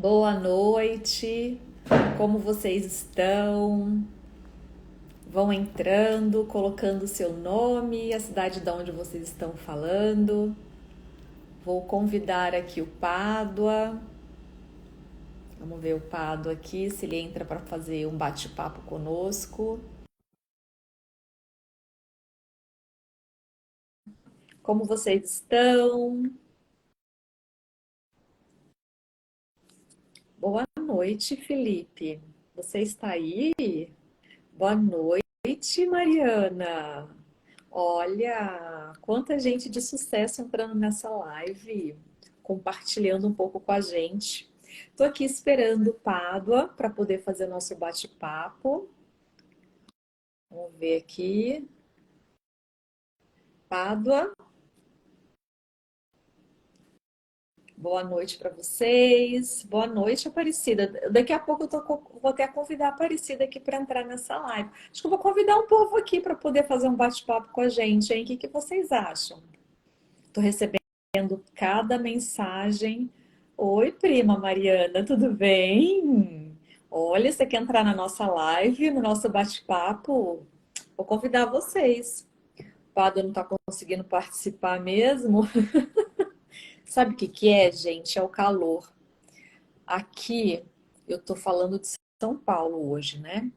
Boa noite, como vocês estão? Vão entrando, colocando seu nome e a cidade de onde vocês estão falando. Vou convidar aqui o Pádua. Vamos ver o Pádua aqui, se ele entra para fazer um bate-papo conosco. Como vocês estão? Boa noite, Felipe. Você está aí? Boa noite, Mariana. Olha, quanta gente de sucesso entrando nessa live, compartilhando um pouco com a gente. Estou aqui esperando o Pádua para poder fazer nosso bate-papo. Vamos ver aqui. Pádua, boa noite para vocês. Boa noite, Aparecida. Daqui a pouco vou até convidar a Aparecida aqui para entrar nessa live. Acho que eu vou convidar um povo aqui para poder fazer um bate-papo com a gente, hein? O que vocês acham? Estou recebendo cada mensagem. Oi, prima Mariana, tudo bem? Olha, você quer entrar na nossa live, no nosso bate-papo? Vou convidar vocês. O Pado não está conseguindo participar mesmo. Sabe o que que é, gente? É o calor. Aqui, eu estou falando de São Paulo hoje, né?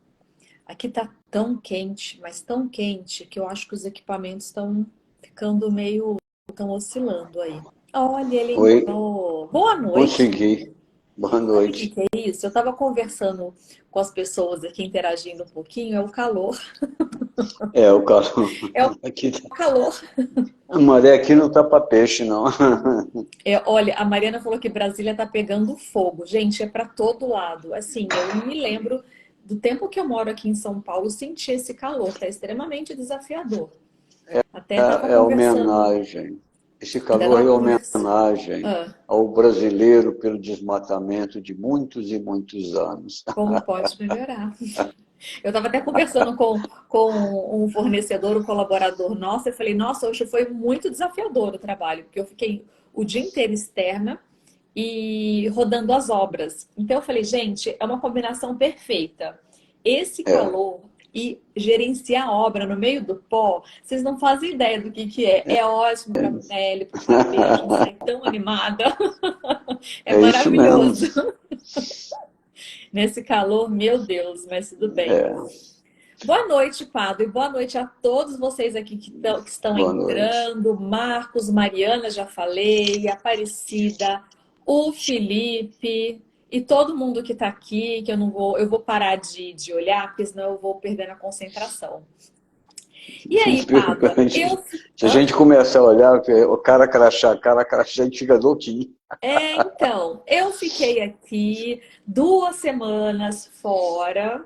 Aqui tá tão quente, mas tão quente, que eu acho que os equipamentos estão ficando meio, estão oscilando aí. Olha, ele Oi, entrou. Boa noite. consegui. Boa Sabe o que noite. que é isso? Eu estava conversando com as pessoas aqui, interagindo um pouquinho. É o calor. É, o calor. É o Aqui, tá- calor. a maré aqui não tá para peixe, não. Olha, a Mariana falou que Brasília tá pegando fogo. Gente, é para todo lado. Assim, eu me lembro do tempo que eu moro aqui em São Paulo, senti esse calor. Tá extremamente desafiador. Até estava É conversando. homenagem. Esse Até calor estava é conversando. homenagem Ah, ao brasileiro pelo desmatamento de muitos e muitos anos. como pode melhorar? Eu estava até conversando com um fornecedor, um colaborador nosso. Eu falei, nossa, hoje foi muito desafiador o trabalho, porque eu fiquei o dia inteiro externa e rodando as obras. Então eu falei, gente, é uma combinação perfeita. Esse É, calor e gerenciar a obra no meio do pó, vocês não fazem ideia do que é. É ótimo para a pele, para o cabelo, a gente sai tão animada. É é isso mesmo. maravilhoso. Nesse calor, meu Deus, mas tudo bem. É, Boa noite, Pado, e boa noite a todos vocês aqui que estão boa noite. entrando. Marcos, Mariana, já falei, Aparecida, o Felipe e todo mundo que está aqui, que eu vou parar de olhar, porque senão eu vou perdendo a concentração. E aí, Pádua, Se a hã? gente começar a olhar, o cara crachá, a gente fica louquinho. Então, eu fiquei aqui 2 semanas fora.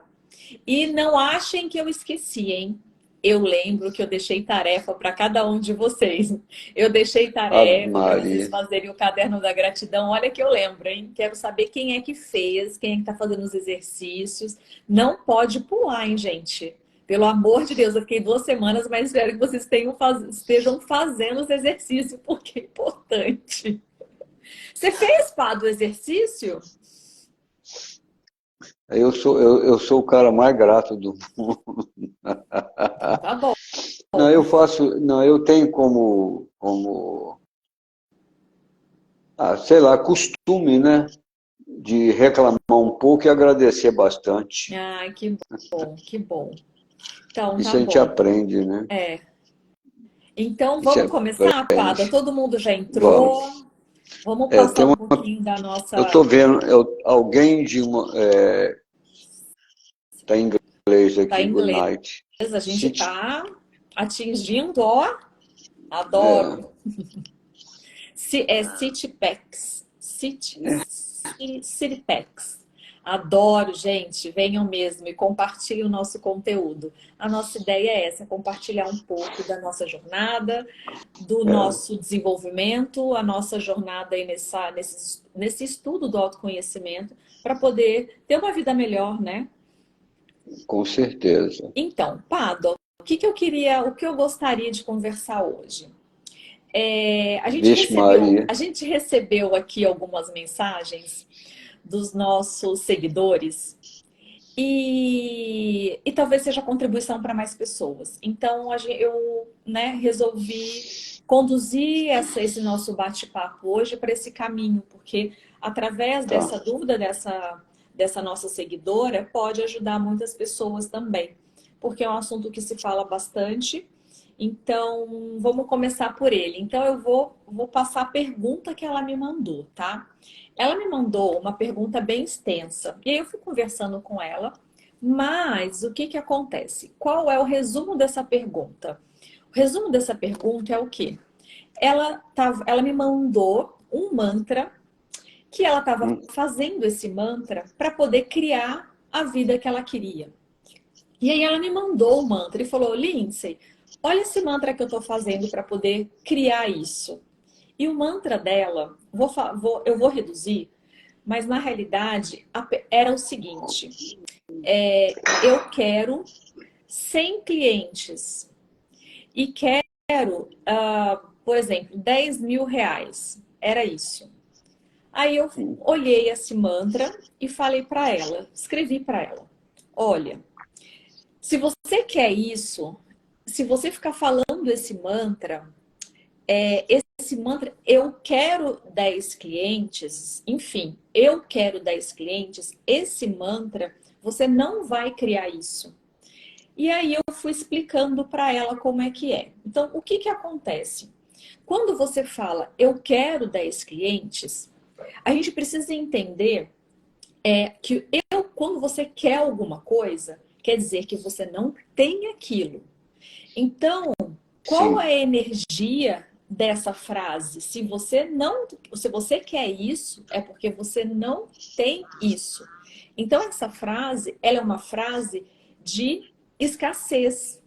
E não achem que eu esqueci, hein? Eu lembro que eu deixei tarefa para cada um de vocês. Eu deixei Ave tarefa para vocês Maria. fazerem o caderno da gratidão. Olha que eu lembro, hein? Quero saber quem é que fez, quem é que está fazendo os exercícios. Não pode pular, hein, gente? Pelo amor de Deus, eu fiquei 2 semanas, mas espero que vocês estejam fazendo os exercícios, porque é importante. Você fez, Pá, do exercício? Eu sou o cara mais grato do mundo. Então tá bom. Não, eu faço, não, eu tenho sei lá, costume, né, de reclamar um pouco e agradecer bastante. Ai, que bom, que bom. Então tá Isso a gente bom. aprende, né? É. Então A gente vamos começar, Pada? aprende. Todo mundo já entrou. Vamos. Vamos É, passar um pouquinho da eu estou nossa. vendo, alguém tá em inglês Da aqui, good inglês. night. A gente City, tá atingindo, ó. é, Adoro. É Citypex. Citypex. Adoro, gente. Venham mesmo e compartilhem o nosso conteúdo. A nossa ideia é essa, compartilhar um pouco da nossa jornada, do é, nosso desenvolvimento, a nossa jornada aí nesse estudo do autoconhecimento, para poder ter uma vida melhor, né? com certeza. Então, Pado, o que eu gostaria de conversar hoje? Vixe Maria. A gente recebeu aqui algumas mensagens dos nossos seguidores. E talvez seja contribuição para mais pessoas. Então, eu, né, resolvi conduzir esse nosso bate-papo hoje para esse caminho, porque através Tá. dessa dúvida, dessa nossa seguidora, pode ajudar muitas pessoas também, porque é um assunto que se fala bastante. Então, vamos começar por ele. Então, eu vou passar a pergunta que ela me mandou, tá? Ela me mandou uma pergunta bem extensa. E aí eu fui conversando com ela, mas o que que acontece? Qual é o resumo dessa pergunta? O resumo dessa pergunta é o quê? Ela me mandou um mantra que ela estava Hum, fazendo esse mantra para poder criar a vida que ela queria. E aí ela me mandou o mantra e falou: Lindsay, olha esse mantra que eu estou fazendo para poder criar isso. E o mantra dela, eu vou reduzir, mas na realidade era o seguinte: eu quero 100 clientes e quero, por exemplo, 10 mil reais. Era isso. Aí eu hum, olhei esse mantra e falei para ela, escrevi para ela: olha, se você quer isso, se você ficar falando esse mantra, esse mantra, eu quero 10 clientes, enfim, eu quero 10 clientes, esse mantra, você não vai criar isso. E aí eu fui explicando para ela como é que é. Então, o que que acontece? Quando você fala, eu quero 10 clientes, a gente precisa entender que quando você quer alguma coisa, quer dizer que você não tem aquilo. Então, qual sim, é a energia dessa frase? Se você quer isso, é porque você não tem isso. Então, essa frase, ela é uma frase de escassez.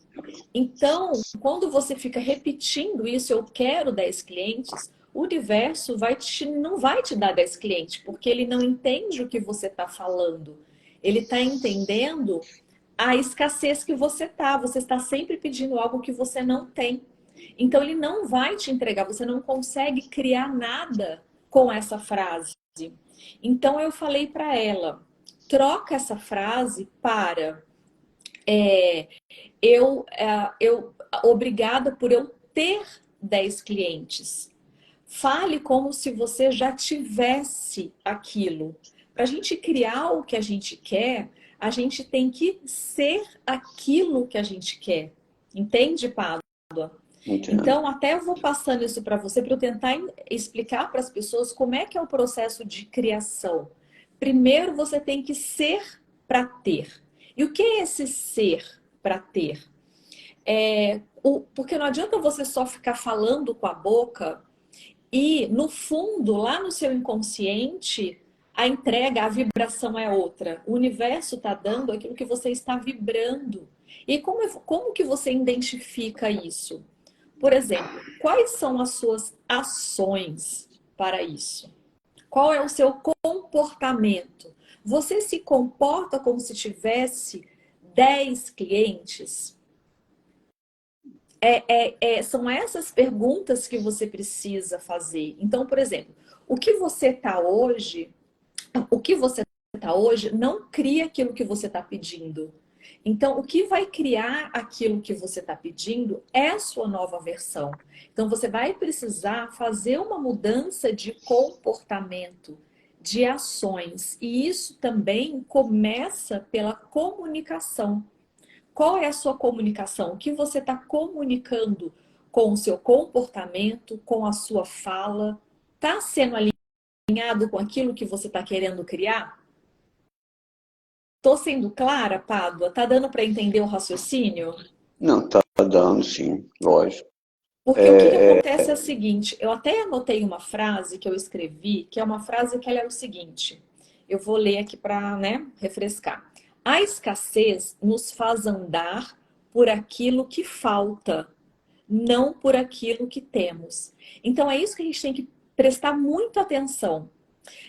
Então, quando você fica repetindo isso, eu quero 10 clientes, o universo não vai te dar 10 clientes, porque ele não entende o que você está falando. Ele está entendendo a escassez que você tá. Você está sempre pedindo algo que você não tem. Então, ele não vai te entregar. Você não consegue criar nada com essa frase. Então, eu falei para ela, troca essa frase para é, obrigada por eu ter 10 clientes. Fale como se você já tivesse aquilo. Para a gente criar o que a gente quer, a gente tem que ser aquilo que a gente quer. Entende, Pádua? entendo. Então, até eu vou passando isso para você, para eu tentar explicar para as pessoas como é que é o processo de criação. Primeiro, você tem que ser para ter. E o que é esse ser para ter? Porque não adianta você só ficar falando com a boca e, no fundo, lá no seu inconsciente, a entrega, a vibração é outra. O universo está dando aquilo que você está vibrando. E como que você identifica isso? Por exemplo, quais são as suas ações para isso? Qual é o seu comportamento? Você se comporta como se tivesse 10 clientes? São essas perguntas que você precisa fazer. Então, por exemplo, o que você está hoje, o que você está hoje não cria aquilo que você está pedindo. Então, o que vai criar aquilo que você está pedindo é a sua nova versão. Então, você vai precisar fazer uma mudança de comportamento, de ações. E isso também começa pela comunicação. Qual é a sua comunicação? O que você está comunicando com o seu comportamento, com a sua fala? Está sendo alinhado com aquilo que você está querendo criar? Estou sendo clara, Pádua? Tá dando para entender o raciocínio? Não, tá dando, sim, lógico. Porque o que que É, é, acontece é o seguinte, eu até anotei uma frase que eu escrevi, que é uma frase que ela é o seguinte, eu vou ler aqui para, né, refrescar. A escassez nos faz andar por aquilo que falta, não por aquilo que temos. Então é isso que a gente tem que prestar muita atenção.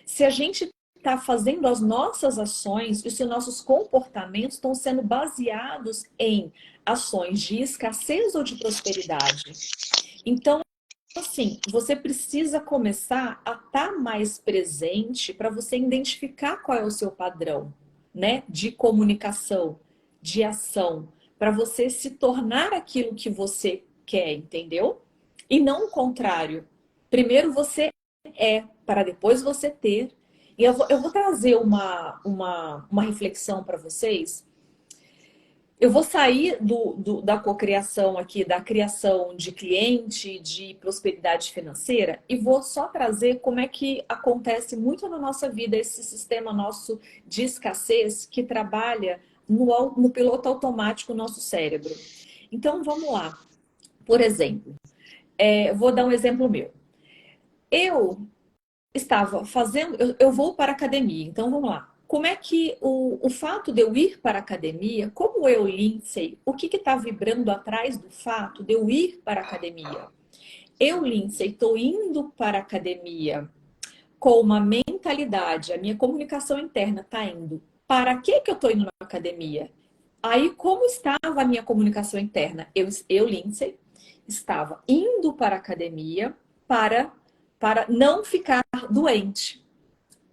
Se a gente está fazendo as nossas ações e se os nossos comportamentos estão sendo baseados em ações de escassez ou de prosperidade. Então, assim, você precisa começar a estar mais presente para você identificar qual é o seu padrão, né? De comunicação, de ação, para você se tornar aquilo que você quer, entendeu? E não o contrário. Primeiro você é, para depois você ter. E eu vou trazer uma reflexão para vocês. Eu vou sair da cocriação aqui, da criação de cliente, de prosperidade financeira, e vou só trazer como é que acontece muito na nossa vida esse sistema nosso de escassez que trabalha no piloto automático nosso cérebro. Então, vamos lá. Por exemplo, vou dar um exemplo meu. Eu estava fazendo, eu vou para a academia, então vamos lá. Como é que o fato de eu ir para a academia, como eu, Lindsay, o que está vibrando atrás do fato de eu ir para a academia? Eu, Lindsay, estou indo para a academia com uma mentalidade, a minha comunicação interna está indo. Para que eu estou indo na academia? Aí, como estava a minha comunicação interna? Eu Lindsay, estava indo para a academia para não ficar doente.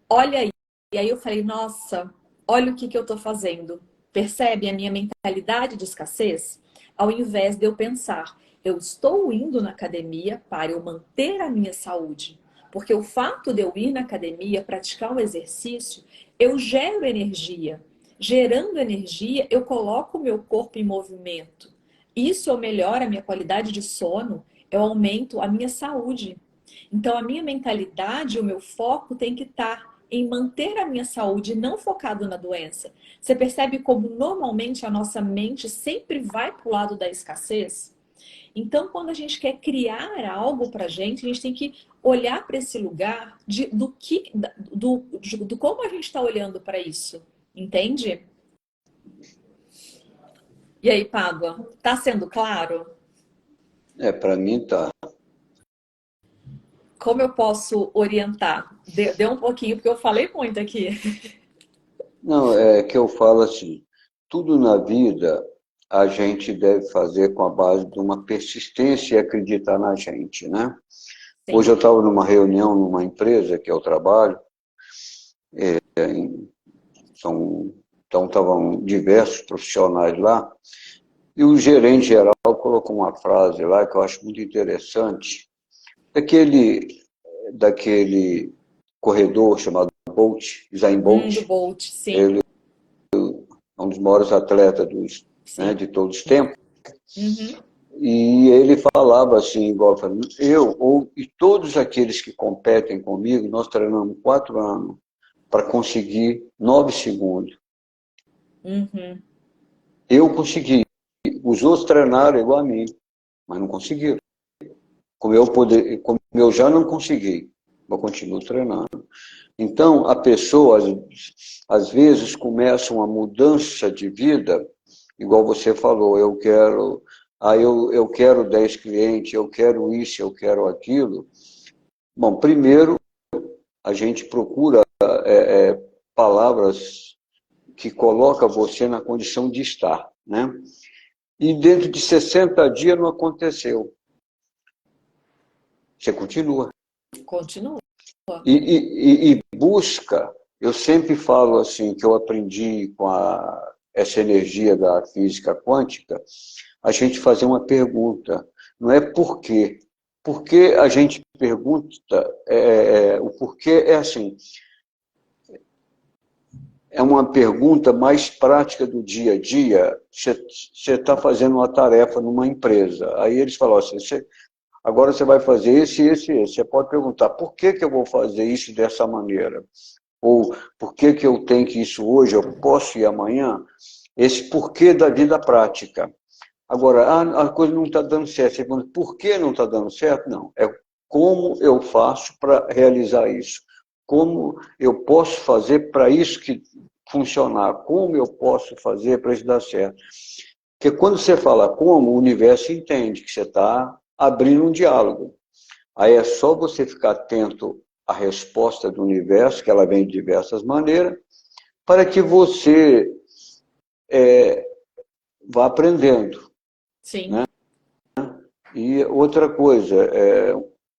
Olha aí. E aí eu falei, nossa, olha o que eu estou fazendo. Percebe a minha mentalidade de escassez? Ao invés de eu pensar, eu estou indo na academia para eu manter a minha saúde. Porque o fato de eu ir na academia, praticar um exercício, eu gero energia. Gerando energia, eu coloco o meu corpo em movimento. Isso eu melhoro a minha qualidade de sono, eu aumento a minha saúde. Então, a minha mentalidade, o meu foco tem que estar em manter a minha saúde, não focado na doença. Você percebe como normalmente a nossa mente sempre vai para o lado da escassez? Então, quando a gente quer criar algo para a gente tem que olhar para esse lugar do como a gente está olhando para isso. Entende? E aí, Pádua, tá sendo claro? Para mim tá. Como eu posso orientar? Deu um pouquinho, porque eu falei muito aqui. Não, é que eu falo assim, tudo na vida a gente deve fazer com a base de uma persistência e acreditar na gente, né? Hoje Sim. eu estava numa reunião numa empresa que eu trabalho, então estavam diversos profissionais lá, e o gerente geral colocou uma frase lá que eu acho muito interessante, daquele, daquele corredor chamado Bolt, Usain Bolt, Do Bolt, sim. ele é um dos maiores atletas né, Sim. de todos os tempos, Uhum. e ele falava assim, igual e todos aqueles que competem comigo, nós treinamos 4 anos para conseguir 9 segundos. Uhum. Eu consegui. Os outros treinaram igual a mim, mas não conseguiram. Como eu já não consegui, eu continuo treinando. Então, a pessoa, às vezes, começa uma mudança de vida, igual você falou, eu quero 10 clientes, eu quero isso, eu quero aquilo. Bom, primeiro, a gente procura palavras que colocam você na condição de estar, né? E dentro de 60 dias não aconteceu. Você continua. Continua. E busca, eu sempre falo assim, que eu aprendi com essa energia da física quântica, a gente fazer uma pergunta, não é por quê. Porque a gente pergunta, o porquê é assim, é uma pergunta mais prática do dia a dia. Você está fazendo uma tarefa numa empresa, aí eles falam assim, agora você vai fazer esse, esse, esse. Você pode perguntar, por que eu vou fazer isso dessa maneira? Ou por que eu tenho que isso hoje, eu posso ir amanhã? Esse porquê da vida prática. Agora, a coisa não está dando certo. Você pergunta, por que não está dando certo? Não, é como eu faço para realizar isso. Como eu posso fazer para isso que funcionar? Como eu posso fazer para isso dar certo? Porque quando você fala como, o universo entende que você está abrindo um diálogo. Aí é só você ficar atento à resposta do universo, que ela vem de diversas maneiras, para que você vá aprendendo. Sim. Né? E outra coisa,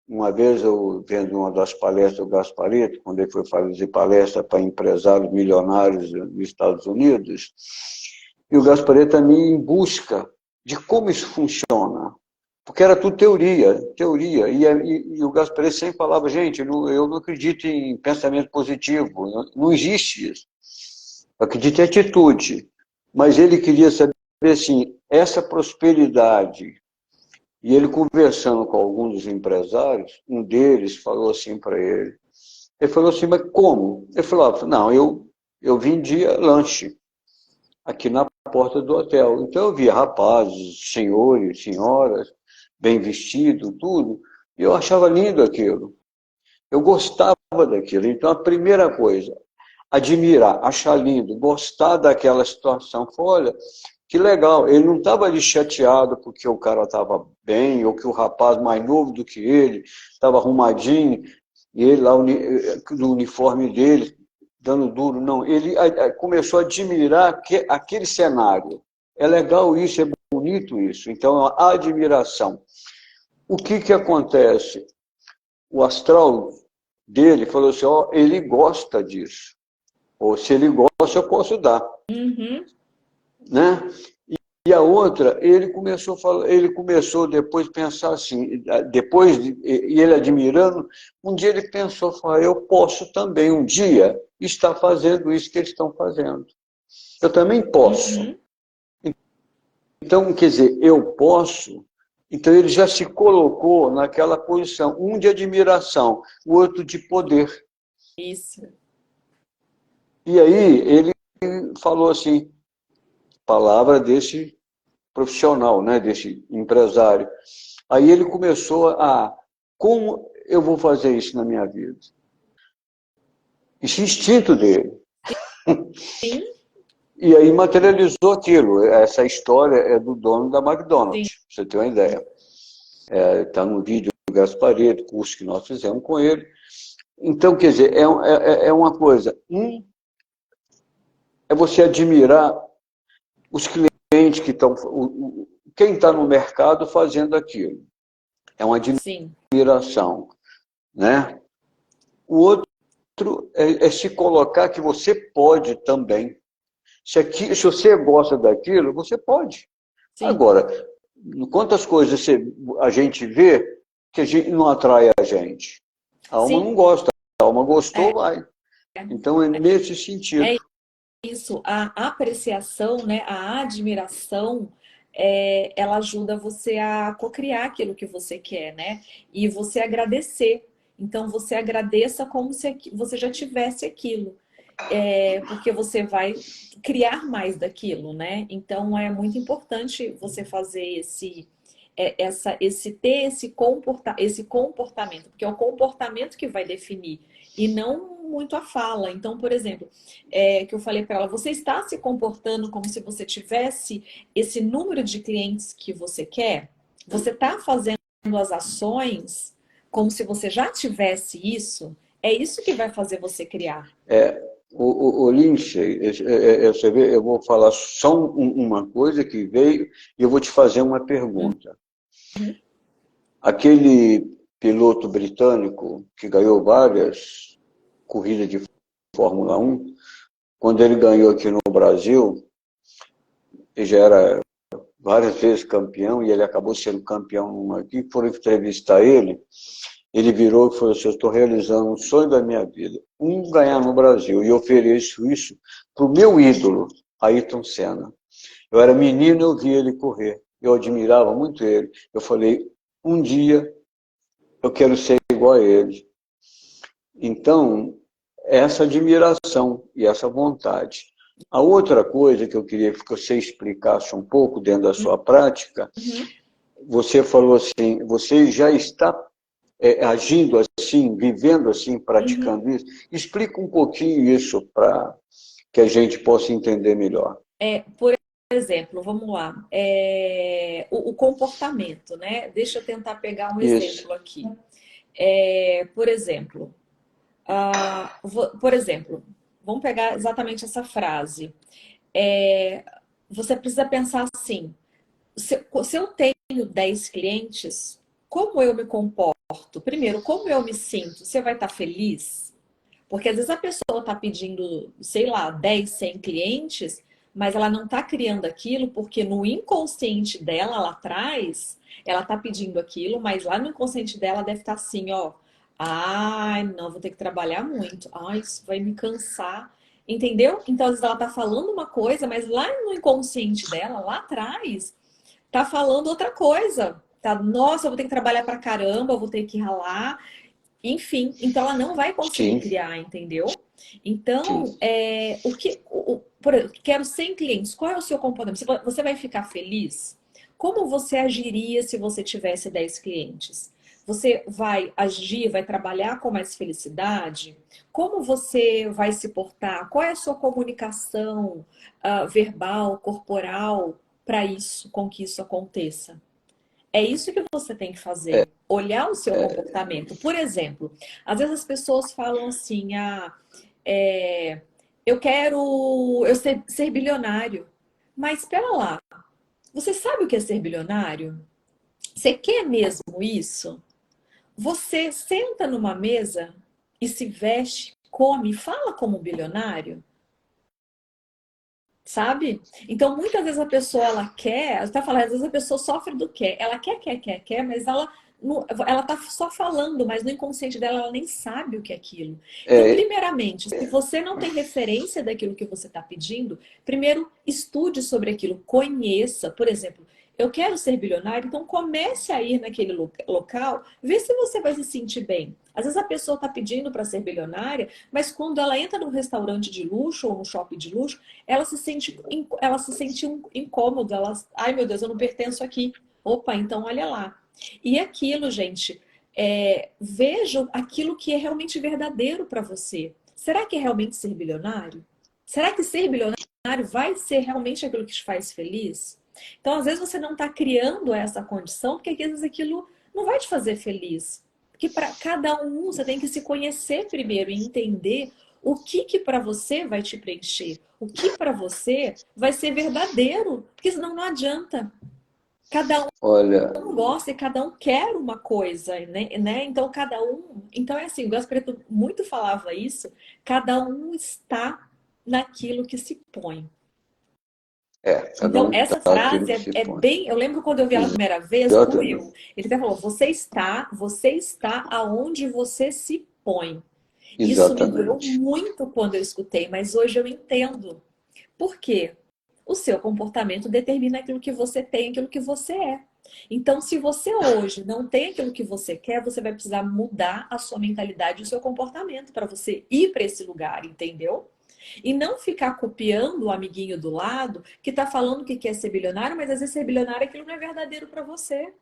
uma vez eu vendo uma das palestras do Gasparetto, quando ele foi fazer palestra para empresários milionários nos Estados Unidos, e o Gasparetto também em busca de como isso funciona. Porque era tudo teoria, teoria. E o Gasparetto sempre falava, gente, eu não acredito em pensamento positivo, não existe isso. Eu acredito em atitude. Mas ele queria saber, assim, essa prosperidade. E ele conversando com alguns dos empresários, um deles falou assim para ele. Ele falou assim, mas como? Ele falou, não, eu vendia lanche aqui na porta do hotel. Então eu via rapazes, senhores, senhoras, bem vestidos, tudo, e eu achava lindo aquilo. Eu gostava daquilo. Então a primeira coisa, admirar, achar lindo, gostar daquela situação. Foi, olha, que legal. Ele não estava ali chateado porque o cara estava bem, ou que o rapaz mais novo do que ele estava arrumadinho, e ele lá no uniforme dele, dando duro. Não, ele começou a admirar aquele cenário. É legal isso, é bonito isso. Então, a admiração. O que acontece? O astral dele falou assim, ó, ele gosta disso. Ou se ele gosta, eu posso dar. Uhum. Né? E a outra, ele começou depois a pensar assim, e ele admirando, um dia ele pensou, falou, eu posso também um dia estar fazendo isso que eles estão fazendo. Eu também posso. Uhum. Então, quer dizer, eu posso. Então ele já se colocou naquela posição, um de admiração, o outro de poder. Isso. E aí ele falou assim, palavra desse profissional, né, desse empresário. Aí ele começou como eu vou fazer isso na minha vida? Esse instinto dele. Sim, E aí materializou aquilo. Essa história é do dono da sim, McDonald's, pra você ter uma ideia. Está no vídeo do Gasparetto, curso que nós fizemos com ele. Então, quer dizer, é uma coisa. É você admirar os clientes que estão. Quem está no mercado fazendo aquilo. É uma sim, admiração. Né? O outro é se colocar que você pode também. Se você gosta daquilo, você pode. sim. Agora, quantas coisas a gente vê que a gente não atrai a gente? A alma Sim, não gosta, a alma gostou, é, vai. Então, é nesse é sentido. isso. A apreciação, né, a admiração, ela ajuda você a cocriar aquilo que você quer, né? E você agradecer. Então, você agradeça como se você já tivesse aquilo. Porque você vai criar mais daquilo, né? Então é muito importante você fazer ter esse comportamento, porque é o comportamento que vai definir e não muito a fala. Então, por exemplo, que eu falei para ela, você está se comportando como se você tivesse esse número de clientes que você quer? Você está fazendo as ações como se você já tivesse isso? É isso que vai fazer você criar. O Lindsay, você vê, eu vou falar só uma coisa que veio e eu vou te fazer uma pergunta. Uhum. Aquele piloto britânico que ganhou várias corridas de Fórmula 1, quando ele ganhou aqui no Brasil, ele já era várias vezes campeão e ele acabou sendo campeão numa aqui, foram entrevistar ele virou e falou assim, eu estou realizando um sonho da minha vida, ganhar no Brasil, e ofereço isso para o meu ídolo, Ayrton Senna. Eu era menino, eu vi ele correr, eu admirava muito ele. Eu falei, um dia eu quero ser igual a ele. Então, essa admiração e essa vontade. A outra coisa que eu queria que você explicasse um pouco dentro da sua prática, Uhum. você falou assim, você já está agindo assim, vivendo assim, Uhum. praticando isso. Explica um pouquinho isso para que a gente possa entender melhor. Por exemplo, vamos lá, o comportamento, né? Deixa eu tentar pegar um Isso. exemplo aqui. Por exemplo, por exemplo, vamos pegar exatamente essa frase. Você precisa pensar assim: se eu tenho 10 clientes, como eu me comporto? Primeiro, como eu me sinto? Você vai estar feliz? Porque às vezes a pessoa está pedindo, sei lá, 10, 100 clientes, mas ela não está criando aquilo porque no inconsciente dela, lá atrás, ela está pedindo aquilo, mas lá no inconsciente dela deve estar assim, ó. Ai, não, vou ter que trabalhar muito. Ai, isso vai me cansar. Entendeu? Então, às vezes ela está falando uma coisa, mas lá no inconsciente dela, lá atrás, tá falando outra coisa. Tá, nossa, eu vou ter que trabalhar pra caramba, eu vou ter que ralar. Enfim, então ela não vai conseguir Sim, criar, entendeu? Então, sim. por exemplo, quero 100 clientes, qual é o seu comportamento? Você vai ficar feliz? Como você agiria se você tivesse 10 clientes? Você vai agir, vai trabalhar com mais felicidade? Como você vai se portar? Qual é a sua comunicação, verbal, corporal, para isso, com que isso aconteça? É isso que você tem que É, fazer. Olhar o seu é, comportamento. Por exemplo, às vezes as pessoas falam assim: é, eu quero ser bilionário. Mas espera lá, você sabe o que é ser bilionário? Você quer mesmo isso? Você senta numa mesa e se veste, come, fala como um bilionário? Sabe? Então, muitas vezes a pessoa, ela quer, você tá falando, às vezes a pessoa sofre do quer. Ela quer, mas ela tá só falando, mas no inconsciente dela ela nem sabe o que é aquilo. Então, é, primeiramente, se você não tem referência daquilo que você está pedindo, primeiro estude sobre aquilo, conheça. Por exemplo, eu quero ser bilionário, então comece a ir naquele local, vê se você vai se sentir bem. Às vezes a pessoa está pedindo para ser bilionária, mas quando ela entra num restaurante de luxo ou num shopping de luxo, ela se sente incômoda, ai meu Deus, eu não pertenço aqui. Opa, então olha lá. E aquilo, gente, veja aquilo que é realmente verdadeiro para você. Será que é realmente ser bilionário? Será que ser bilionário vai ser realmente aquilo que te faz feliz? Então, às vezes você não está criando essa condição, porque às vezes aquilo não vai te fazer feliz. Porque para cada um você tem que se conhecer primeiro e entender o que para você vai te preencher, o que para você vai ser verdadeiro, porque senão não adianta. Cada olha, um gosta e cada um quer uma coisa, né? Então cada um, então é assim, o Gasparetto muito falava isso, cada um está naquilo que se põe. cada Então um essa está aquilo frase que é, se é põe. bem, eu lembro quando eu vi ela a primeira vez, doeu. Exatamente. Ele até falou: você está aonde você se põe. Isso me doeu Exatamente. muito quando eu escutei, mas hoje eu entendo. Por quê? O seu comportamento determina aquilo que você tem, aquilo que você é. Então, se você hoje não tem aquilo que você quer, você vai precisar mudar a sua mentalidade e o seu comportamento para você ir para esse lugar, entendeu? E não ficar copiando o amiguinho do lado que está falando que quer ser bilionário, mas às vezes ser bilionário aquilo não é verdadeiro para você.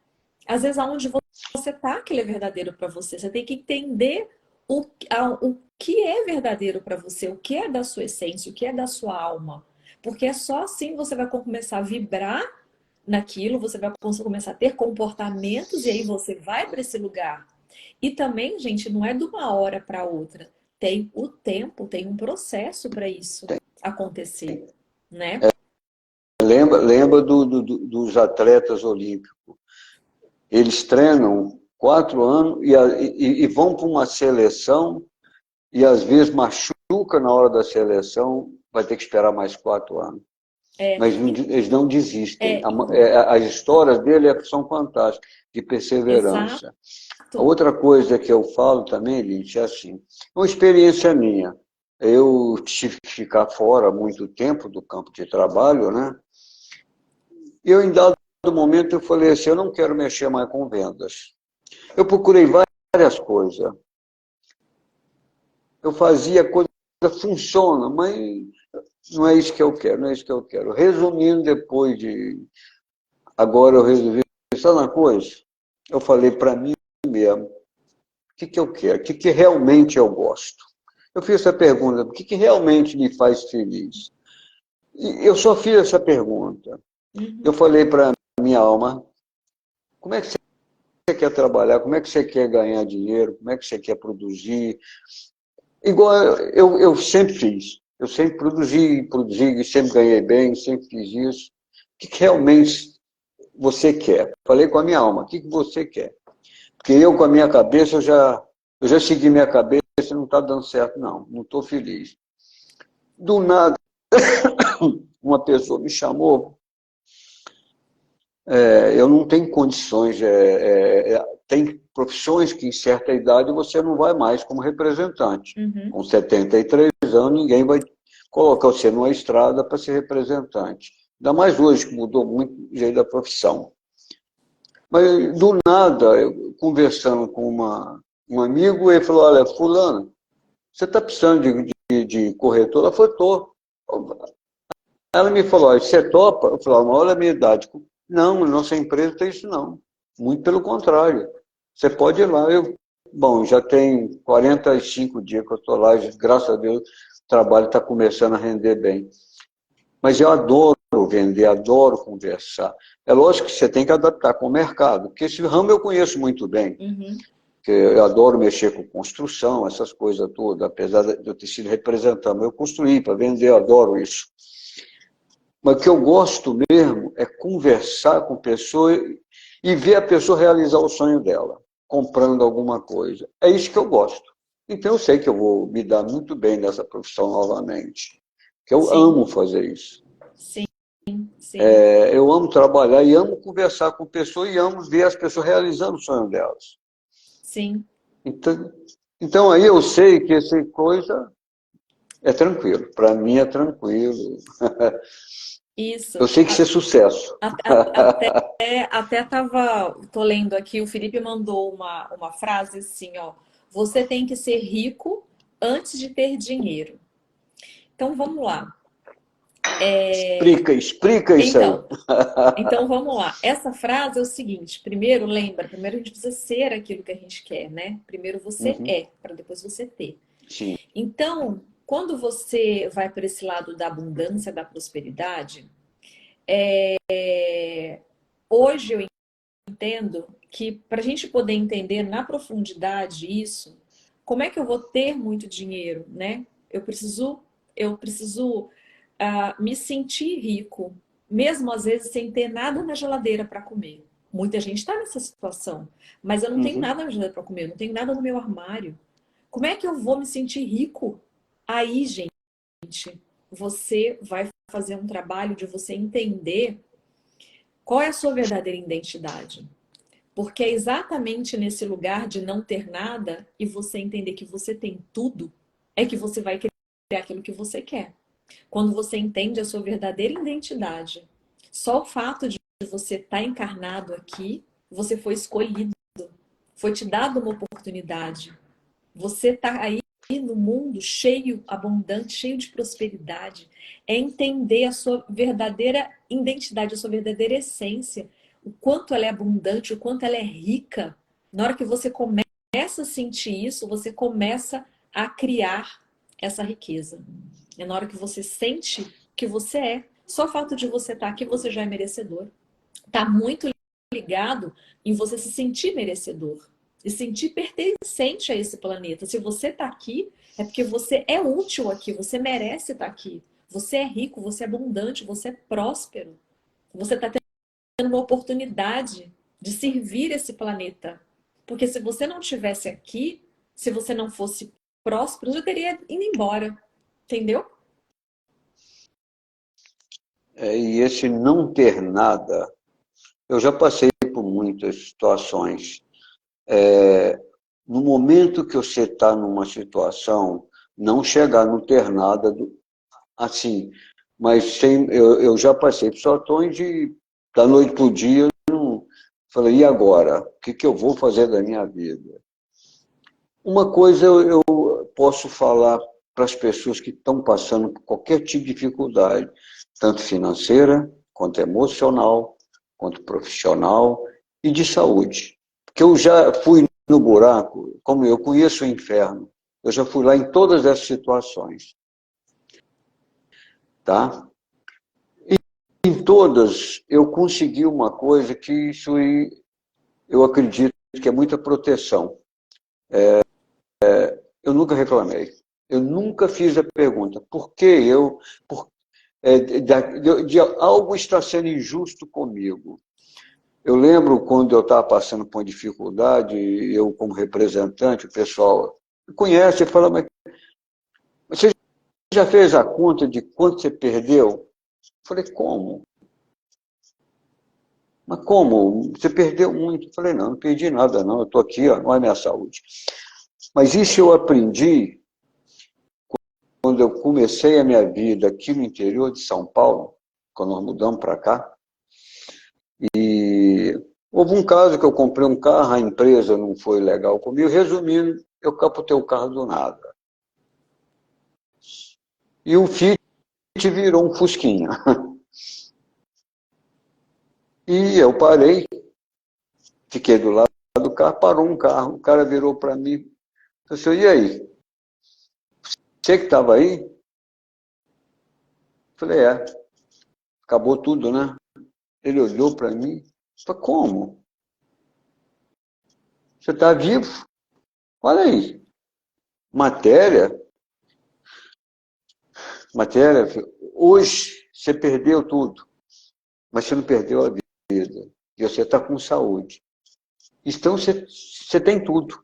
Às vezes aonde você está, aquilo é verdadeiro para você. Você tem que entender o que é verdadeiro para você, o que é da sua essência, o que é da sua alma. Porque é só assim você vai começar a vibrar naquilo, você vai começar a ter comportamentos e aí você vai para esse lugar. E também, gente, não é de uma hora para outra. Tem o tempo, tem um processo para isso acontecer, né? Lembra dos atletas olímpicos. Eles treinam 4 anos e vão para uma seleção e às vezes machuca na hora da seleção, vai ter que esperar mais 4 anos. É, Mas eles não desistem. é, As histórias dele são fantásticas, de exato. perseverança. A outra coisa que eu falo também, Lítia, é assim, uma experiência minha. Eu tive que ficar fora muito tempo do campo de trabalho, né? E eu, em dado momento, eu falei assim, eu não quero mexer mais com vendas. Eu procurei várias coisas. Eu fazia coisa que funciona, mas não é isso que eu quero, não é isso que eu quero. Resumindo, depois de... Agora eu resolvi, sabe uma coisa? Eu falei para mim mesmo, o que eu quero? O que realmente eu gosto? Eu fiz essa pergunta, o que realmente me faz feliz? E eu só fiz essa pergunta. Eu Uhum. falei para minha alma, como é que você quer trabalhar? Como é que você quer ganhar dinheiro? Como é que você quer produzir? Igual eu sempre fiz. Eu sempre produzi, sempre ganhei bem, sempre fiz isso. O que realmente você quer? Falei com a minha alma, o que você quer? Porque eu, com a minha cabeça, eu já segui minha cabeça e não está dando certo, não estou feliz. Do nada, uma pessoa me chamou, eu não tenho condições, tem profissões que em certa idade você não vai mais como representante. Uhum. Com 73 anos, ninguém vai colocar você numa estrada para ser representante. Ainda mais hoje, que mudou muito o jeito da profissão. Mas, do nada, eu, conversando com um amigo, ele falou, olha, fulano, você está precisando de corretor? Ela falou, estou. Ela me falou, olha, você topa? Eu falei, olha a minha idade. Não, nossa empresa tem isso não. Muito pelo contrário. Você pode ir lá. Bom, já tem 45 dias que eu estou lá, graças a Deus, o trabalho está começando a render bem. Mas eu adoro vender, adoro conversar. É lógico que você tem que adaptar com o mercado, porque esse ramo eu conheço muito bem. Uhum. Porque eu adoro mexer com construção, essas coisas todas, apesar de eu ter sido representante. Eu construí para vender, eu adoro isso. Mas o que eu gosto mesmo é conversar com a pessoa e ver a pessoa realizar o sonho dela, comprando alguma coisa. É isso que eu gosto. Então eu sei que eu vou me dar muito bem nessa profissão novamente. Que eu amo fazer isso. Sim, sim. Eu amo trabalhar e amo conversar com pessoas e amo ver as pessoas realizando o sonho delas. Sim. Então aí eu sei que essa coisa é tranquilo. Para mim é tranquilo. Isso. Eu sei que isso é sucesso. Até tô lendo aqui, o Felipe mandou uma frase assim, ó. Você tem que ser rico antes de ter dinheiro. Então vamos lá. Explica isso aí. Então vamos lá. Essa frase é o seguinte: primeiro a gente precisa ser aquilo que a gente quer, né? Primeiro você é, para depois você ter. Sim. Então, quando você vai para esse lado da abundância, da prosperidade, hoje eu entendo que para a gente poder entender na profundidade isso, como é que eu vou ter muito dinheiro, né? Eu preciso me sentir rico, mesmo às vezes sem ter nada na geladeira para comer. Muita gente está nessa situação, mas eu não tenho nada na geladeira para comer, eu não tenho nada no meu armário. Como é que eu vou me sentir rico? Aí, gente, você vai fazer um trabalho de você entender qual é a sua verdadeira identidade. Porque é exatamente nesse lugar de não ter nada e você entender que você tem tudo, é que você vai criar aquilo que você quer. Quando você entende a sua verdadeira identidade, só o fato de você estar encarnado aqui, você foi escolhido, foi te dado uma oportunidade. Você está aí no mundo cheio, abundante, cheio de prosperidade. É entender a sua verdadeira identidade, a sua verdadeira essência, o quanto ela é abundante, o quanto ela é rica. Na hora que você começa a sentir isso, você começa a criar essa riqueza. É na hora que você sente que você é. Só o fato de você estar aqui, você já é merecedor. Está muito ligado em você se sentir merecedor e sentir pertencente a esse planeta. Se você está aqui, é porque você é útil aqui, você merece estar aqui. Você é rico, você é abundante, você é próspero. Você está tendo uma oportunidade de servir esse planeta. Porque se você não estivesse aqui, se você não fosse próspero, eu teria ido embora. Entendeu? E esse não ter nada, eu já passei por muitas situações. No momento que você está numa situação, não chegar a não ter nada, assim, mas eu já passei por situações da noite para o dia, falei, e agora? O que eu vou fazer da minha vida? Uma coisa eu posso falar para as pessoas que estão passando por qualquer tipo de dificuldade, tanto financeira, quanto emocional, quanto profissional e de saúde. Porque eu já fui no buraco, como eu conheço o inferno, eu já fui lá em todas essas situações. Tá? E em todas eu consegui uma coisa que isso eu acredito que é muita proteção. Eu nunca reclamei. Eu nunca fiz a pergunta, por que de algo está sendo injusto comigo? Eu lembro quando eu estava passando por uma dificuldade, eu como representante, o pessoal me conhece e fala, mas você já fez a conta de quanto você perdeu? Eu falei, como? Mas como? Você perdeu muito. Eu falei, não, não perdi nada não, eu estou aqui, ó, não é minha saúde. Mas isso eu aprendi quando eu comecei a minha vida aqui no interior de São Paulo, quando nós mudamos para cá. E houve um caso que eu comprei um carro, a empresa não foi legal comigo. Resumindo, eu capotei o carro do nada. E o Fiat virou um Fusquinha. E eu parei, fiquei do lado do carro, parou um carro. O cara virou para mim e disse, e aí? Você que estava aí? Eu falei, acabou tudo, né? Ele olhou para mim e falou, como? Você está vivo? Olha aí. Matéria, hoje você perdeu tudo, mas você não perdeu a vida. E você está com saúde. Então você tem tudo.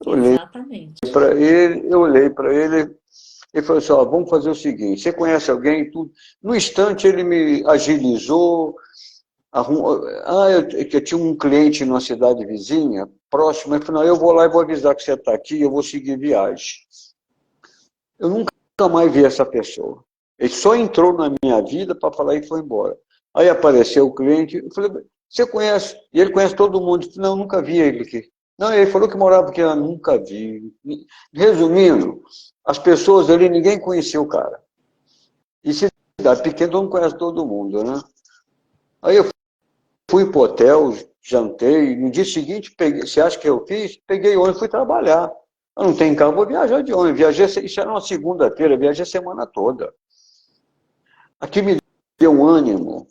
Exatamente. Eu olhei para ele, ele falou assim, ó, vamos fazer o seguinte, você conhece alguém? Tudo. No instante ele me agilizou, eu tinha um cliente numa cidade vizinha, próxima, ele falou, não, eu vou lá e vou avisar que você está aqui, eu vou seguir viagem. Eu nunca mais vi essa pessoa. Ele só entrou na minha vida para falar e foi embora. Aí apareceu o cliente, eu falei, você conhece? E ele conhece todo mundo. Eu falei, não, nunca vi ele aqui. Não, ele falou que morava aqui, eu nunca vi. Resumindo, as pessoas ali, ninguém conhecia o cara. E cidade pequena, todo mundo conhece todo mundo, né? Aí eu fui para o hotel, jantei, no dia seguinte, você acha que eu fiz? Peguei ônibus e fui trabalhar. Eu não tenho carro, vou viajar de ônibus. Isso era uma segunda-feira, viajei a semana toda. Aqui me deu um ânimo.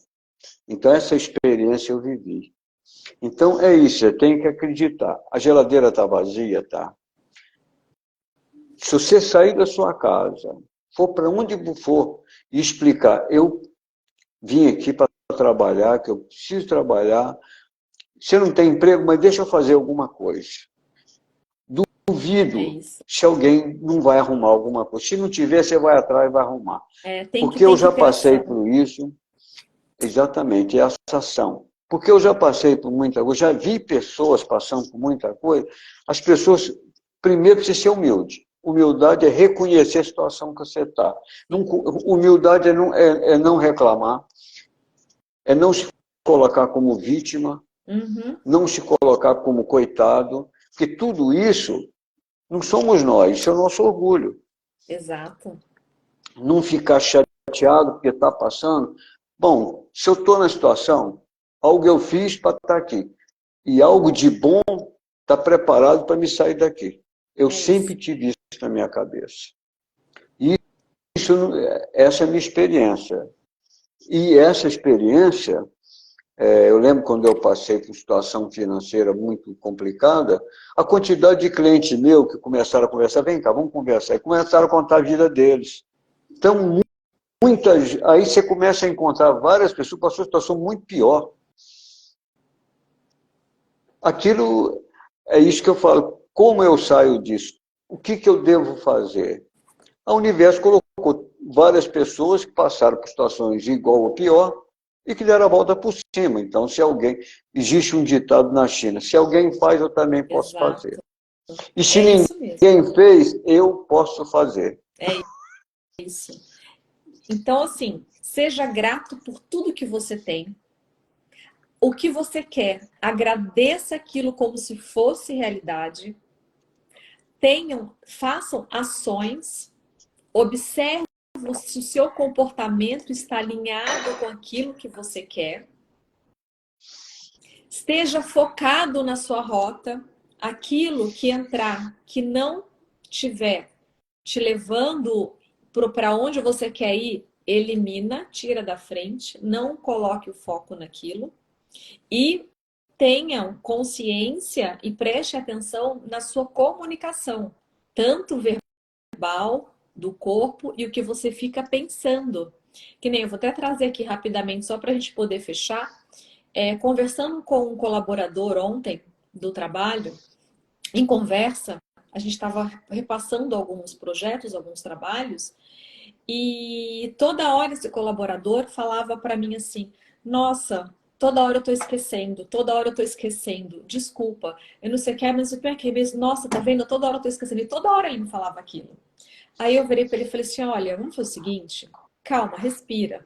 Então, essa experiência eu vivi. Então, é isso, você tem que acreditar. A geladeira está vazia, tá? Se você sair da sua casa, for para onde for e explicar, eu vim aqui para trabalhar, que eu preciso trabalhar, você não tem emprego, mas deixa eu fazer alguma coisa. Duvido se alguém não vai arrumar alguma coisa. Se não tiver, você vai atrás e vai arrumar. Porque eu já passei por isso. Exatamente, é essa ação. Porque eu já passei por muita coisa, já vi pessoas passando por muita coisa. As pessoas, primeiro, precisam ser humilde. Humildade é reconhecer a situação que você está. Humildade é não reclamar, é não se colocar como vítima, não se colocar como coitado, porque tudo isso não somos nós, isso é o nosso orgulho. Exato. Não ficar chateado porque está passando. Bom, se eu estou na situação, algo eu fiz para estar aqui. E algo de bom está preparado para me sair daqui. Eu sempre tive isso na minha cabeça. E essa é a minha experiência. E essa experiência, eu lembro quando eu passei por situação financeira muito complicada, a quantidade de clientes meus que começaram a conversar, vem cá, vamos conversar, e começaram a contar a vida deles. Então, aí você começa a encontrar várias pessoas com a sua situação muito pior. Aquilo é isso que eu falo. Como eu saio disso? O que eu devo fazer? O universo colocou várias pessoas que passaram por situações igual ou pior e que deram a volta por cima. Então, se alguém... Existe um ditado na China, se alguém faz, eu também posso fazer. E se ninguém fez, eu posso fazer. É isso. Então, assim, seja grato por tudo que você tem. O que você quer, agradeça aquilo como se fosse realidade. Façam ações, observe se o seu comportamento está alinhado com aquilo que você quer. Esteja focado na sua rota. Aquilo que entrar, que não tiver te levando para onde você quer ir, elimina, tira da frente, não coloque o foco naquilo. E tenham consciência e preste atenção na sua comunicação, tanto verbal, do corpo e o que você fica pensando. Que nem eu vou até trazer aqui rapidamente, só para a gente poder fechar. Conversando com um colaborador ontem do trabalho, em conversa, a gente estava repassando alguns projetos, alguns trabalhos, e toda hora esse colaborador falava para mim assim: nossa, toda hora eu tô esquecendo, toda hora eu tô esquecendo, desculpa, eu não sei o que, mas o pior é que mesmo, nossa, tá vendo? Toda hora eu tô esquecendo, e toda hora ele me falava aquilo. Aí eu virei para ele e falei assim: olha, vamos fazer o seguinte, calma, respira.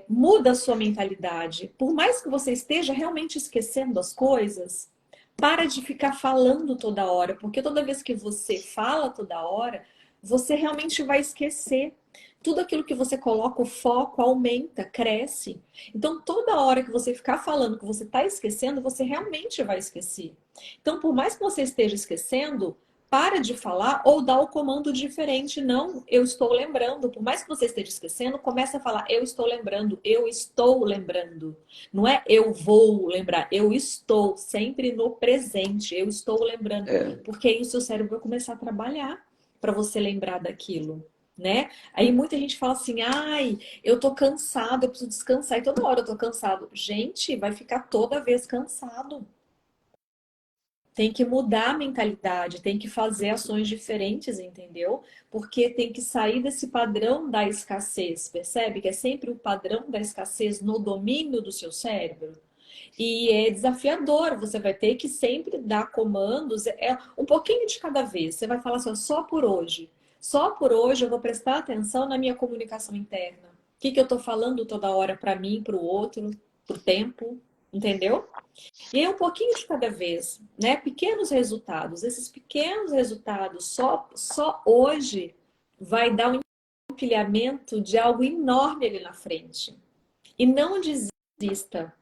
Muda a sua mentalidade. Por mais que você esteja realmente esquecendo as coisas, para de ficar falando toda hora, porque toda vez que você fala toda hora, você realmente vai esquecer. Tudo aquilo que você coloca, o foco aumenta, cresce. Então, toda hora que você ficar falando que você está esquecendo, você realmente vai esquecer. Então, por mais que você esteja esquecendo, para de falar ou dá o comando diferente. Não, eu estou lembrando. Por mais que você esteja esquecendo, começa a falar, eu estou lembrando, eu estou lembrando. Não é eu vou lembrar, eu estou sempre no presente, eu estou lembrando. Porque aí o seu cérebro vai começar a trabalhar para você lembrar daquilo. Né? Aí muita gente fala assim, ai, eu tô cansado, eu preciso descansar, e toda hora eu tô cansado. Gente, vai ficar toda vez cansado. Tem que mudar a mentalidade, tem que fazer ações diferentes, entendeu? Porque tem que sair desse padrão da escassez, percebe? Que é sempre o padrão da escassez no domínio do seu cérebro. E é desafiador, você vai ter que sempre dar comandos, um pouquinho de cada vez. Você vai falar assim, ó, só por hoje. Só por hoje eu vou prestar atenção na minha comunicação interna. O que eu estou falando toda hora para mim, para o outro, para o tempo, entendeu? E aí um pouquinho de cada vez, né? Pequenos resultados. Esses pequenos resultados, só hoje, vai dar um empilhamento de algo enorme ali na frente. E não desista.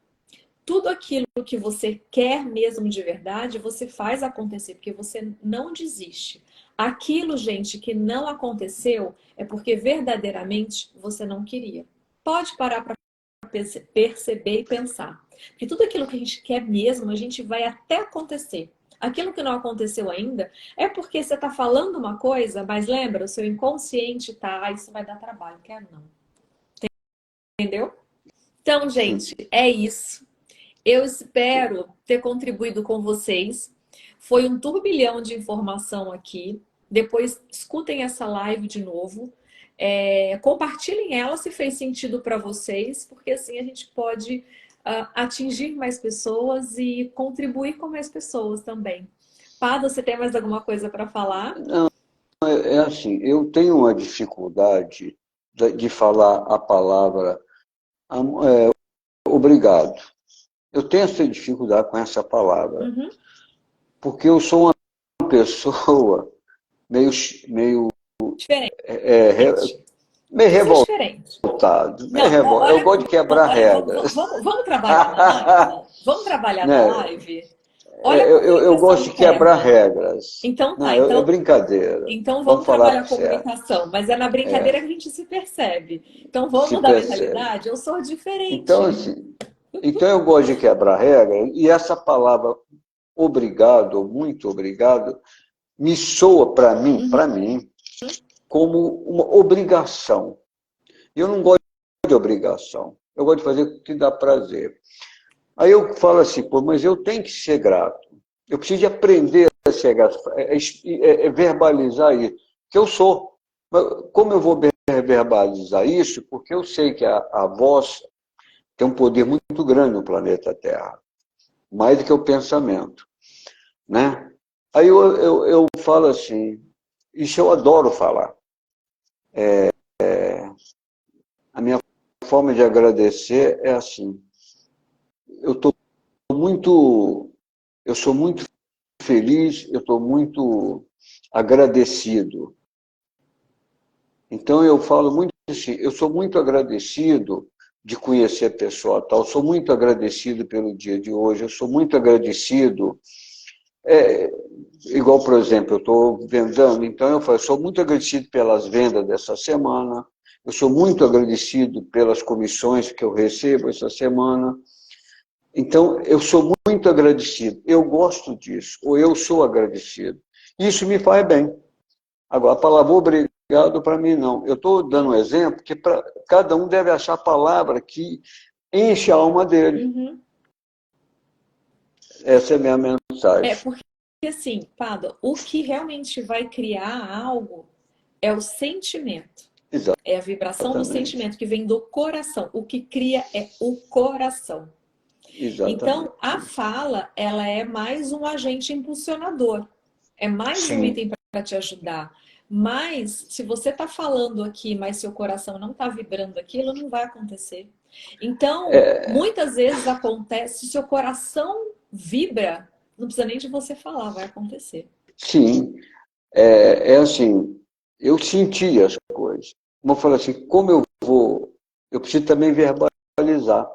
Tudo aquilo que você quer mesmo de verdade, você faz acontecer, porque você não desiste. Aquilo, gente, que não aconteceu é porque verdadeiramente você não queria. Pode parar para perceber e pensar. Porque tudo aquilo que a gente quer mesmo, a gente vai até acontecer. Aquilo que não aconteceu ainda é porque você está falando uma coisa, mas lembra, o seu inconsciente tá, isso vai dar trabalho, quero não. Entendeu? Então, gente, é isso. Eu espero ter contribuído com vocês. Foi um turbilhão de informação aqui. Depois escutem essa live de novo. Compartilhem ela se fez sentido para vocês, porque assim a gente pode atingir mais pessoas e contribuir com mais pessoas também. Pada, você tem mais alguma coisa para falar? Não, é assim, eu tenho uma dificuldade de falar a palavra obrigado. Eu tenho essa dificuldade com essa palavra, Uhum. porque eu sou uma pessoa meio Diferente. meio Você é diferente. revoltado. Não, Eu olha, gosto de quebrar olha, regras. vamos trabalhar na live? Vamos trabalhar na Né? live? Olha a Eu comunicação gosto de quebrar interna. regras. Então Não, tá, é então, brincadeira. então Vamos vamos falar trabalhar a por certo. comunicação, mas é na brincadeira que a gente se percebe. Então vamos Se mudar a percebe. mentalidade? Eu sou Então, diferente. assim, então eu gosto de quebrar regras, e essa palavra obrigado, ou muito obrigado, me soa Uhum. para mim, como uma obrigação. Eu não gosto de obrigação. Eu gosto de fazer o que dá prazer. Aí eu falo assim, pô, mas eu tenho que ser grato. Eu preciso de aprender a ser grato, verbalizar isso. Que eu sou. Como eu vou verbalizar isso? Porque eu sei que a voz tem um poder muito grande no planeta Terra. Mais do que o pensamento. Né? Aí eu falo assim, isso eu adoro falar. A minha forma de agradecer é assim. Eu tô muito, eu sou muito feliz, eu estou muito agradecido. Então eu falo muito assim, eu sou muito agradecido de conhecer a pessoa tal, sou muito agradecido pelo dia de hoje, eu sou muito agradecido. Igual, por exemplo, eu estou vendendo, então eu falo, sou muito agradecido pelas vendas dessa semana, eu sou muito agradecido pelas comissões que eu recebo essa semana. Então, eu sou muito agradecido, eu gosto disso, ou eu sou agradecido. Isso me faz bem. Agora, a palavra obrigado para mim não. Eu estou dando um exemplo que cada um deve achar a palavra que enche a alma dele. Uhum. Essa é a minha É mensagem. porque, assim, Pada, o que realmente vai criar algo é o sentimento. É a vibração do Exatamente. sentimento que vem do coração. O que cria é o coração. Então, a Exatamente. fala, ela é mais um agente impulsionador. É mais um Sim. item para te ajudar. Mas, se você está falando aqui, mas seu coração não está vibrando aquilo, não vai acontecer. Então, muitas vezes acontece, se seu coração vibra, não precisa nem de você falar, vai acontecer. Sim. É assim, eu senti as coisas. Como eu falei assim, como eu vou, eu preciso também verbalizar.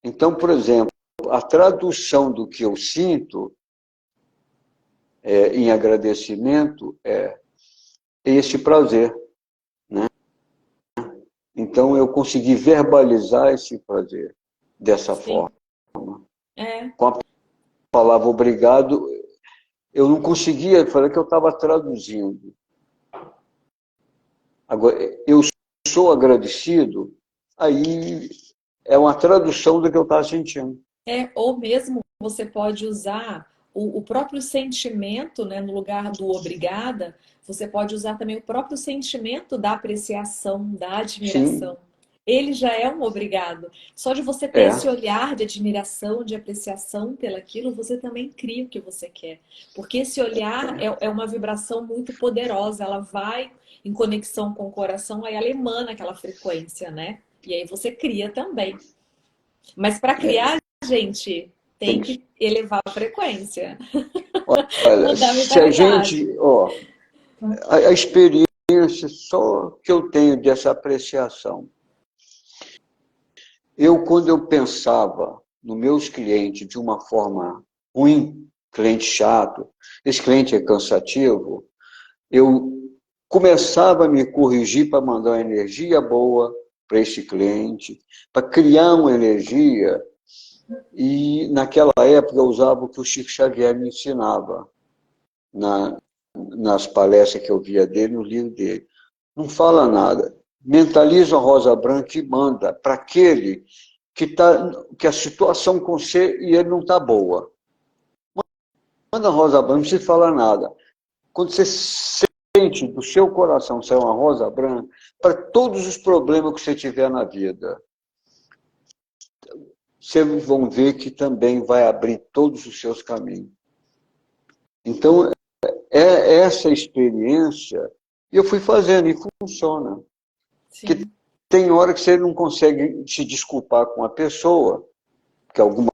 Então, por exemplo, a tradução do que eu sinto em agradecimento é esse prazer, né? Então, eu consegui verbalizar esse prazer dessa forma. Sim, é, Com a palavra obrigado, eu não conseguia, falei que eu estava traduzindo. Agora, eu sou agradecido, aí é uma tradução do que eu estava sentindo. ou mesmo você pode usar o próprio sentimento, né, no lugar do obrigada, você pode usar também o próprio sentimento da apreciação, da Sim, admiração. Ele já é um obrigado. Só de você ter esse é. olhar de admiração, de apreciação pelaquilo, você também cria o que você quer. Porque esse olhar é uma vibração muito poderosa, ela vai em conexão com o coração, aí ela emana aquela frequência, né? E aí você cria também. Mas para criar, gente, tem Tem, que elevar a frequência, olha, mudar a se a mentalidade. gente, ó, a experiência só que eu tenho dessa apreciação. Quando eu pensava nos meus clientes de uma forma ruim, cliente chato, esse cliente é cansativo, eu começava a me corrigir para mandar uma energia boa para esse cliente, para criar uma energia. E naquela época eu usava o que o Chico Xavier me ensinava nas palestras que eu via dele, no livro dele. Não fala nada. Mentaliza a rosa branca e manda para aquele que a situação com você e ele não está boa. Manda a rosa branca, não precisa falar nada. Quando você sente do seu coração sair uma rosa branca, para todos os problemas que você tiver na vida, vocês vão ver que também vai abrir todos os seus caminhos. Então, essa experiência, e eu fui fazendo e funciona. Porque Sim, tem hora que você não consegue se desculpar com a pessoa, que alguma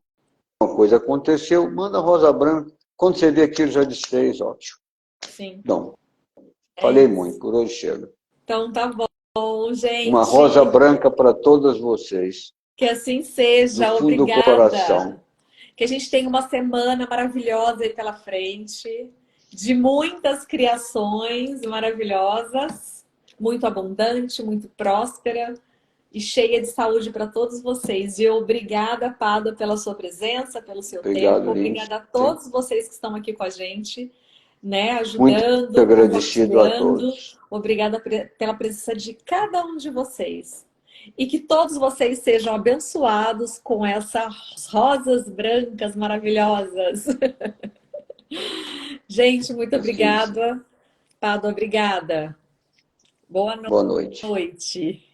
coisa aconteceu, manda rosa branca. Quando você vê aquilo, já desfez, ótimo. sim, Não, é falei muito, isso. por hoje chega. Então tá bom, Uma rosa gente. branca para todas vocês, Que assim do seja. fundo do Obrigada. coração. Que a gente tenha uma semana maravilhosa aí pela frente, de muitas criações maravilhosas, muito abundante, muito próspera e cheia de saúde para todos vocês. E obrigada, Pada, pela sua presença, pelo seu tempo. Obrigado, Lindsay. Obrigada a todos vocês que estão aqui com a gente, né, Muito ajudando, agradecido a compartilhando. todos. Obrigada pela presença de cada um de vocês. E que todos vocês sejam abençoados com essas rosas brancas maravilhosas. Gente, muito Assim, obrigada. Pada, obrigada. Boa boa noite. noite.